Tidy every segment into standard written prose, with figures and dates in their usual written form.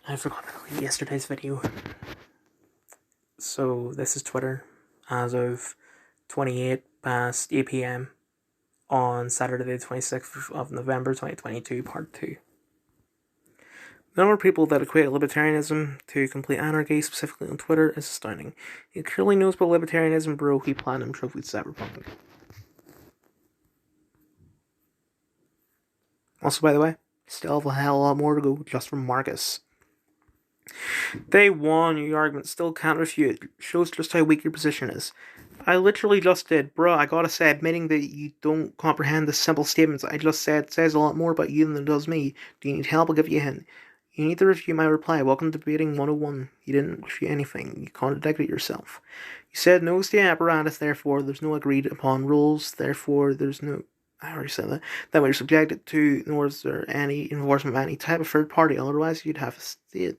I forgot to delete yesterday's video. So this is Twitter as of 28 past 8 p.m. on Saturday the 26th of November 2022, part 2. The number of people that equate libertarianism to complete anarchy, specifically on Twitter, is astounding. He clearly knows about libertarianism, bro. He platinum trophied cyberpunk. Also, by the way, still have a hell of a lot more to go just from Marcus. Day 1, your argument still can't refute. It shows just how weak your position is. I literally just did. Bruh, I gotta say, admitting that you don't comprehend the simple statements I just said says a lot more about you than it does me. Do you need help? I'll give you a hint. You need to refute my reply. Welcome to Debating 101. You didn't refute anything. You contradicted yourself. You said no state apparatus, therefore there's no agreed upon rules, therefore there's no... I already said that. That way you're subjected to, nor is there any enforcement of any type of third party, otherwise you'd have a state.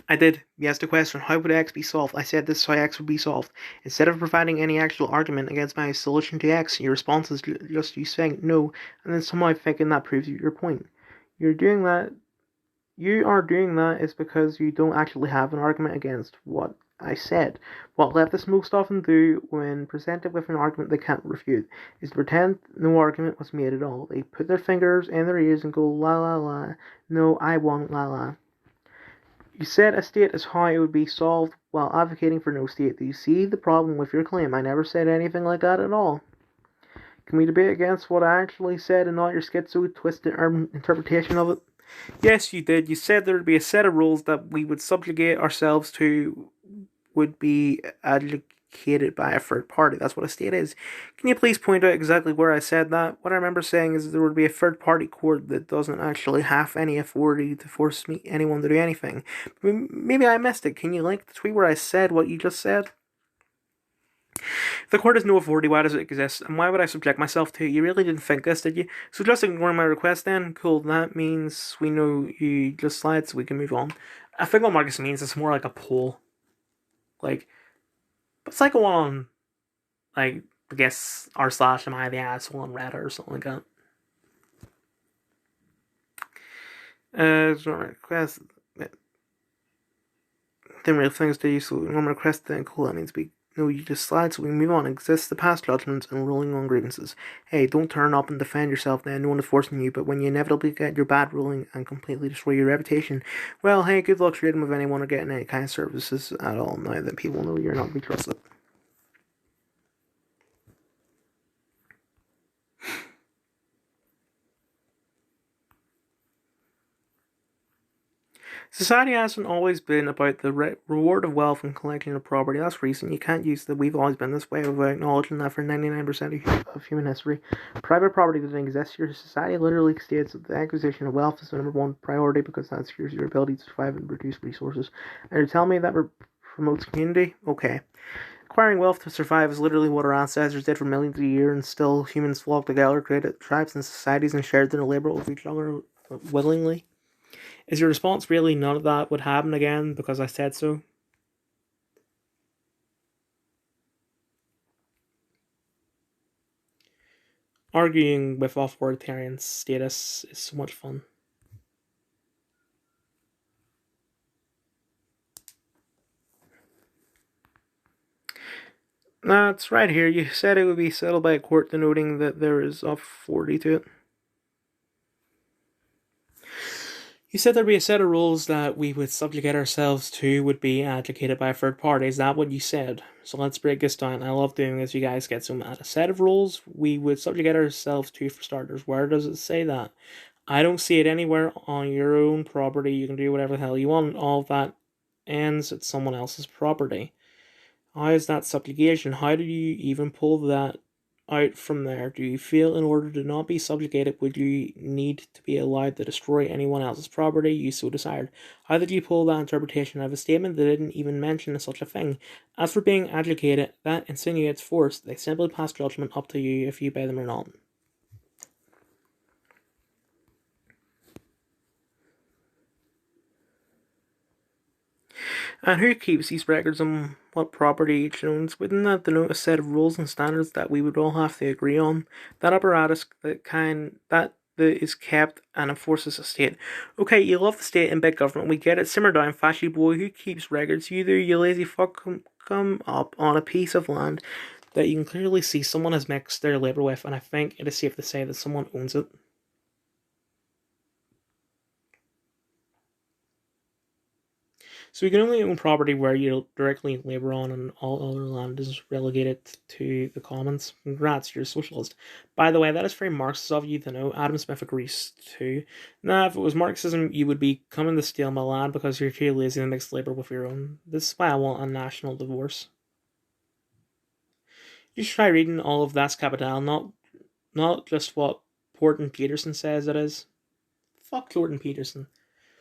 I did. You asked the question, how would X be solved? I said this is how X would be solved. Instead of providing any actual argument against my solution to X, your response is just you saying no, and then somehow thinking that proves your point. You are doing that is because you don't actually have an argument against what I said. What leftists most often do when presented with an argument they can't refute is to pretend no argument was made at all. They put their fingers in their ears and go la la la, no, I won, la la. You said a state is how it would be solved while advocating for no state. Do you see the problem with your claim? I never said anything like that at all. Can we debate against what I actually said and not your schizo-twisted interpretation of it? Yes, you did. You said there would be a set of rules that we would subjugate ourselves to would be advocated by a third party. That's what a state is. Can you please point out exactly where I said that? What I remember saying is there would be a third party court that doesn't actually have any authority to force anyone to do anything. Maybe I missed it. Can you link the tweet where I said what you just said? If the court has no authority, why does it exist? And why would I subject myself to it? You really didn't think this, did you? So just ignoring my request then? Cool, that means we know you just lied, so we can move on. I think what Marcus means is more like a poll. Like, it's like a one on, like, I guess, r/am I the asshole on Reddit or something like that. Request. Then real things to you, so normal request then cool, that means we know you just slide, so we move on. Exists the past judgments and ruling on grievances. Hey, don't turn up and defend yourself then, no one is forcing you, but when you inevitably get your bad ruling and completely destroy your reputation, well, hey, good luck trading with anyone or getting any kind of services at all now that people know you're not to be trusted. Society hasn't always been about the reward of wealth and collection of property. That's recent. You can't use that we've always been this way without acknowledging that for 99% of human history, private property doesn't exist here. Society literally states that the acquisition of wealth is the number one priority because that secures your ability to survive and produce resources. And you're telling me that promotes community? Okay. Acquiring wealth to survive is literally what our ancestors did for millions of years, and still humans flocked together, created tribes and societies, and shared their labor with each other willingly. Is your response really none of that would happen again because I said so? Arguing with authoritarian status is so much fun. That's right here. You said it would be settled by a court, denoting that there is authority to it. You said there'd be a set of rules that we would subjugate ourselves to would be advocated by a third party. Is that what you said? So let's break this down. I love doing this. You guys get so mad. A set of rules we would subjugate ourselves to, for starters. Where does it say that? I don't see it anywhere. On your own property. You can do whatever the hell you want. All of that ends at someone else's property. How is that subjugation? How do you even pull that out from there? Do you feel in order to not be subjugated would you need to be allowed to destroy anyone else's property you so desired? How did you pull that interpretation out of a statement that didn't even mention such a thing? As for being educated, that insinuates force. They simply pass judgment up to you if you obey them or not. And who keeps these records on what property each owns? Wouldn't that denote a set of rules and standards that we would all have to agree on? That apparatus that that is kept and enforces the state. Okay, you love the state and big government, we get it. Simmer down, fashy boy. Who keeps records? You do, you lazy fuck. Come up on a piece of land that you can clearly see someone has mixed their labour with, and I think it is safe to say that someone owns it. So you can only own property where you directly labour on, and all other land is relegated to the commons. Congrats, you're a socialist. By the way, that is very Marxist of you to know. Adam Smith agrees too. Now, if it was Marxism, you would be coming to steal my land because you're too lazy to mix labour with your own. This is why I want a national divorce. You should try reading all of Das Kapital, not just what Jordan Peterson says it is. Fuck Jordan Peterson.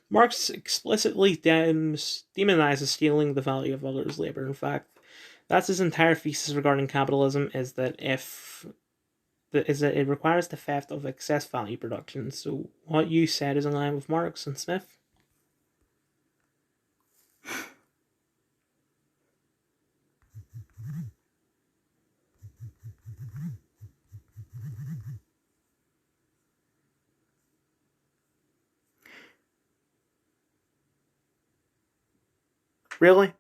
Marx explicitly demonizes stealing the value of others' labor. In fact, that's his entire thesis regarding capitalism: is that it requires the theft of excess value production. So what you said is in line with Marx and Smith. Really?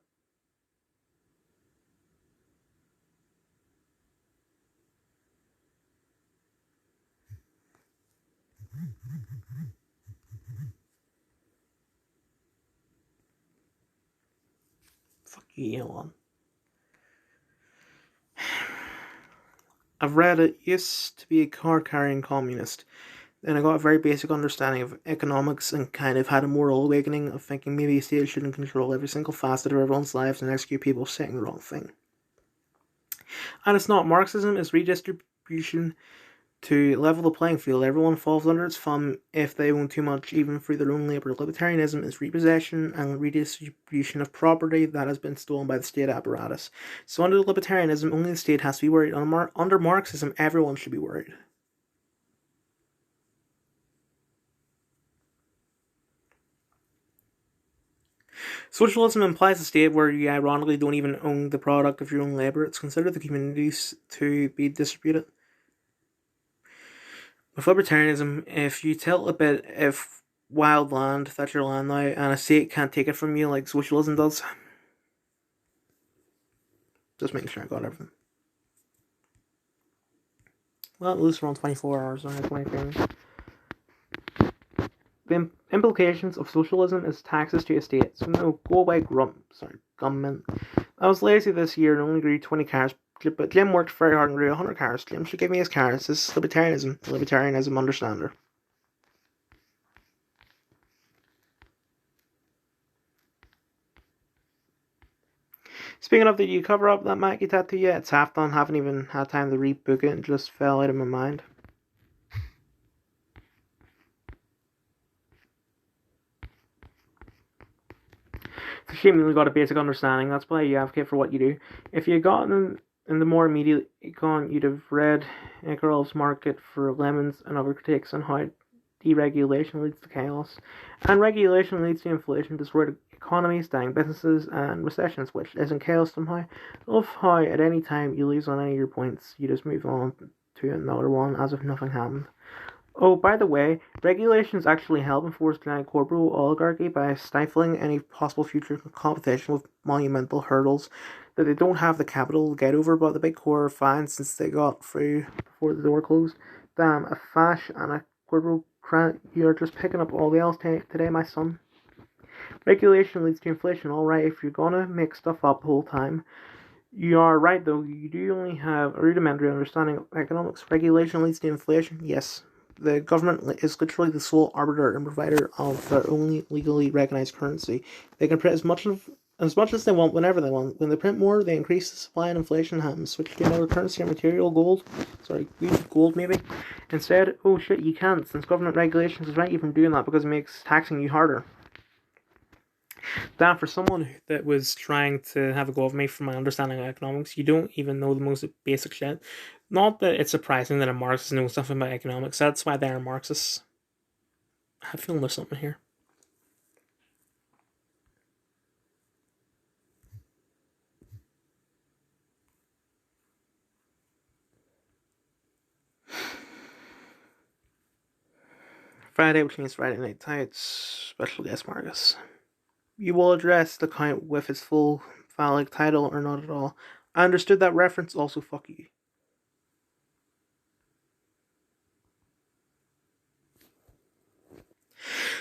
Fuck you, Elon. I've read it used to be a card carrying communist. And I got a very basic understanding of economics and kind of had a moral awakening of thinking maybe a state shouldn't control every single facet of everyone's lives and execute people saying the wrong thing. And it's not Marxism, it's redistribution to level the playing field. Everyone falls under its thumb if they own too much, even through their own labour. Libertarianism is repossession and redistribution of property that has been stolen by the state apparatus. So under libertarianism, only the state has to be worried. Under Marxism, everyone should be worried. Socialism implies a state where you ironically don't even own the product of your own labour. It's considered the communities to be distributed. With libertarianism, if you tilt a bit, if wild land, that's your land now, and a state can't take it from you like socialism does. Just making sure I got everything. Well, at least around 24 hours, I 23. The implications of socialism is taxes to a state. So no, go away, government. I was lazy this year and only grew 20 cars, but Jim worked very hard and grew 100 cars. Jim should give me his cars. This is libertarianism. Libertarianism understander. Speaking of, did you cover up that Mackie tattoo yet? It's half done. Haven't even had time to rebook it and just fell out of my mind. It's a shame you only got a basic understanding. That's why you advocate for what you do. If you had gotten in the more immediate econ, you'd have read Eckerl's Market for Lemons and other critiques on how deregulation leads to chaos, and regulation leads to inflation, destroyed economies, dying businesses, and recessions, which isn't chaos somehow. I love how at any time you lose on any of your points, you just move on to another one as if nothing happened. Oh, by the way, regulations actually help enforce giant corporate oligarchy by stifling any possible future competition with monumental hurdles that they don't have the capital to get over, but the big core are fine since they got through before the door closed. Damn, a fash and a corporate you're just picking up all the else today, my son. Regulation leads to inflation, alright, if you're gonna make stuff up the whole time. You are right, though, you do only have a rudimentary understanding of economics. Regulation leads to inflation, yes. The government is literally the sole arbiter and provider of their only legally recognized currency. They can print as much as they want whenever they want. When they print more, they increase the supply and inflation happens. Switch to another currency or material, gold maybe. Instead, oh shit, you can't, since government regulations prevent you from doing that because it makes taxing you harder. Dan, for someone that was trying to have a go of me for my understanding of economics, you don't even know the most basic shit. Not that it's surprising that a Marxist knows something about economics, that's why they're Marxists. I have a feeling there's something here. Friday, which means Friday Night Tights, special guest Marcus. You will address the count with its full phallic title or not at all. I understood that reference, also fuck you.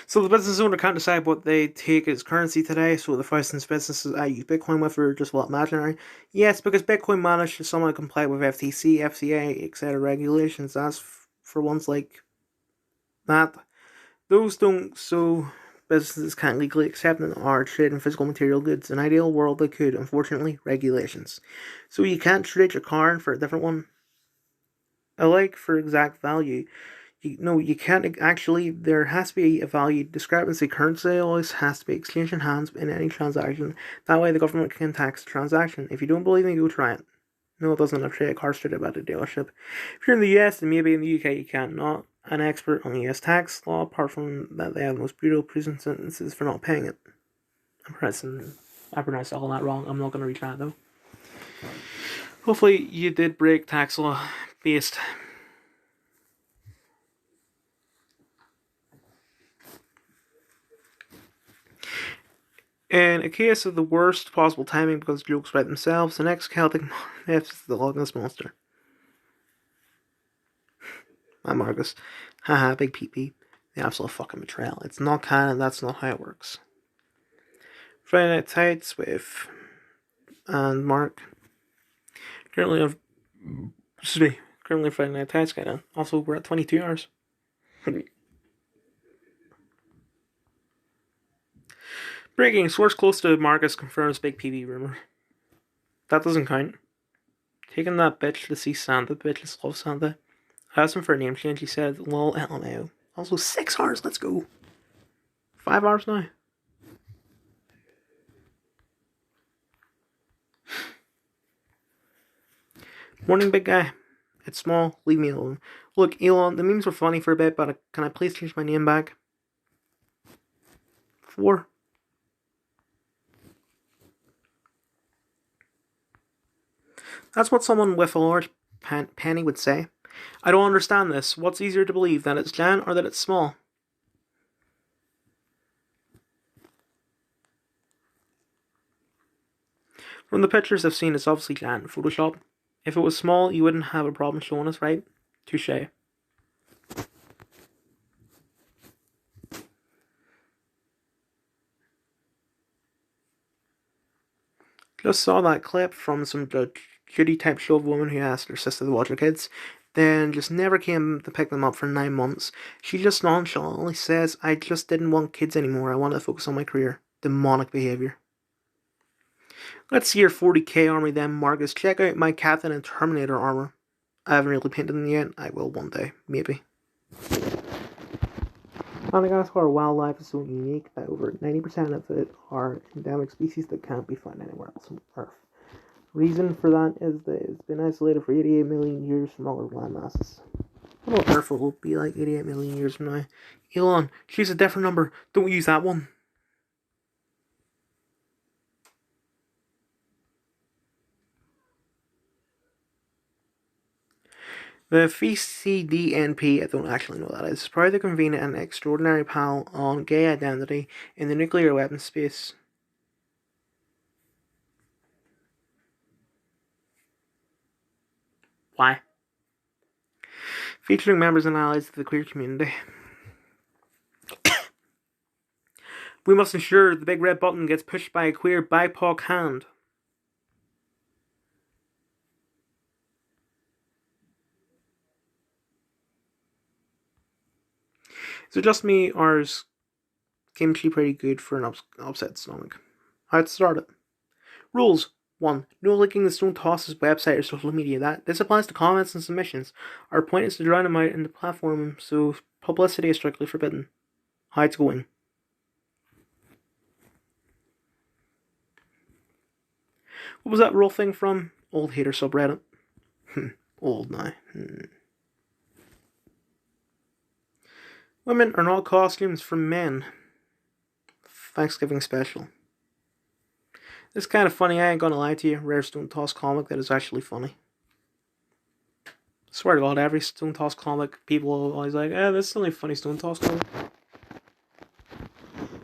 So the business owner can't decide what they take as currency today, so the thousands of businesses I use Bitcoin with are just what imaginary. Yes, because Bitcoin managed to somehow comply with FTC, FCA, etc. regulations. That's for ones like that. Those don't, so businesses can't legally accept and are trading physical material goods. In an ideal world, they could. Unfortunately, regulations. So you can't trade your car for a different one. Alike for exact value. You can't actually. There has to be a value discrepancy. Currency always has to be exchanged in hands in any transaction. That way, the government can tax the transaction. If you don't believe me, go try it. No, it doesn't have to trade a car straight about a dealership. If you're in the US and maybe in the UK, you can't. Not an expert on US tax law, apart from that they have the most brutal prison sentences for not paying it. I pronounced all that wrong. I'm not going to reach that though. Hopefully, you did break tax law based. In a case of the worst possible timing because jokes write themselves, the next Celtic myth is the Loch Ness Monster. I'm Marcus. Haha, big pee. The absolute fucking betrayal. It's not canon, that's not how it works. Friday Night Tights with and Mark. Currently Friday Night Tights guy now. Also, we're at 22 hours. Breaking, source close to Marcus confirms big PB rumor. That doesn't count. Taking that bitch to see Santa, bitches love Santa. I asked him for a name change, he said, lol, LMAO. Also, 6 hours, let's go. 5 hours now. Morning, big guy. It's small, leave me alone. Look, Elon, the memes were funny for a bit, but can I please change my name back? 4. That's what someone with a large penny would say. I don't understand this. What's easier to believe, that it's Jan or that it's small? From the pictures I've seen, it's obviously Jan. Photoshop. If it was small, you wouldn't have a problem showing us, right? Touche. Just saw that clip from some Judy type show of woman who asked her sister to watch her kids, then just never came to pick them up for 9 months. She just nonchalantly says, I just didn't want kids anymore, I wanted to focus on my career. Demonic behaviour. Let's see your 40k army then, Marcus. Check out my Captain and Terminator armor. I haven't really painted them yet. I will one day, maybe. Madagascar wildlife is so unique that over 90% of it are endemic species that can't be found anywhere else on Earth. Reason for that is that it's been isolated for 88 million years from other land masses. What about Earth will be like 88 million years from now? Elon, choose a different number. Don't use that one. The VCDNP, I don't actually know what that is, proud to convene an extraordinary panel on gay identity in the nuclear weapons space. Why? Featuring members and allies of the queer community. We must ensure the big red button gets pushed by a queer BIPOC hand. Is it just me, or is kimchi pretty good for an upset stomach? How'd start it? Rules. 1. No linking the Stone Tosses website or social media. This applies to comments and submissions. Our point is to drown them out in the platform, so publicity is strictly forbidden. How it's going. What was that rule thing from? Old hater subreddit. Old now. Women are not costumes for men. Thanksgiving special. It's kind of funny, I ain't gonna lie to you. Rare Stone Toss comic that is actually funny. Swear to God, every Stone Toss comic, people are always like, this is the only funny Stone Toss comic.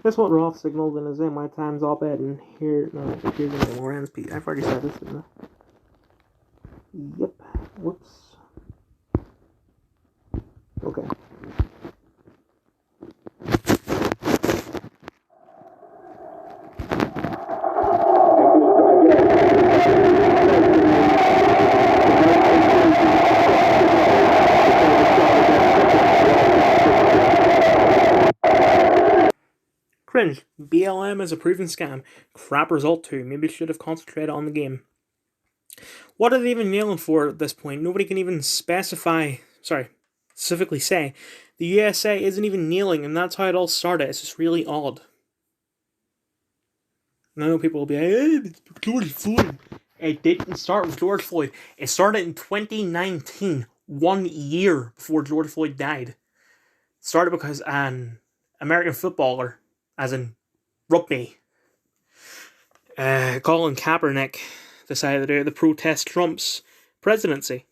That's what Roth signaled in his My Times op-ed, and here's the more ends. I've already said this, didn't I? Yep. Whoops. Okay. Cringe. BLM is a proven scam. Crap result too. Maybe should have concentrated on the game. What are they even kneeling for at this point? Nobody can even specify, specifically say, the USA isn't even kneeling, and that's how it all started. It's just really odd. And I know people will be like, it's George Floyd. It didn't start with George Floyd. It started in 2019, 1 year before George Floyd died. It started because an American footballer, as in rugby, Colin Kaepernick, decided to protest Trump's presidency.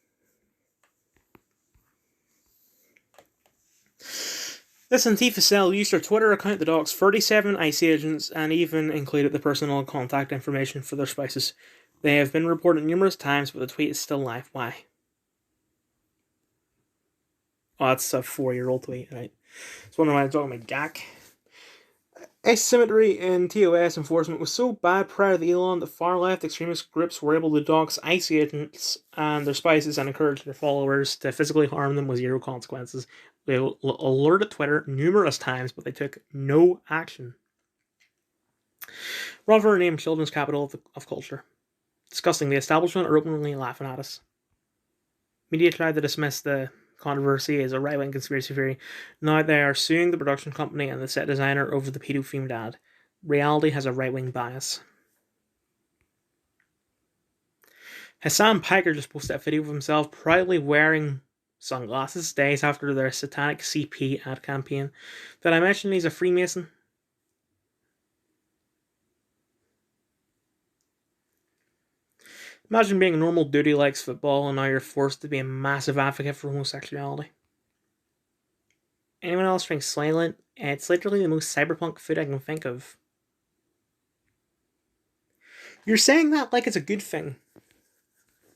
This Antifa cell used their Twitter account to dox 37 ICE agents and even included the personal contact information for their spouses. They have been reported numerous times, but the tweet is still live. Why? Oh, that's a 4-year-old tweet, right? It's one of my talking about Jack. Asymmetry in TOS enforcement was so bad prior to Elon that far-left extremist groups were able to dox ICE agents and their spouses and encourage their followers to physically harm them with zero consequences. They alerted Twitter numerous times, but they took no action. Rather named Children's Capital of Culture. Disgusting. The establishment are openly laughing at us. Media tried to dismiss the controversy as a right-wing conspiracy theory. Now they are suing the production company and the set designer over the pedo-themed ad. Reality has a right-wing bias. Hassan Piker just posted a video of himself proudly wearing sunglasses days after their satanic CP ad campaign. Did I mention he's a Freemason? Imagine being a normal dude who likes football and now you're forced to be a massive advocate for homosexuality. Anyone else drink Soylent? It's literally the most cyberpunk food I can think of. You're saying that like it's a good thing.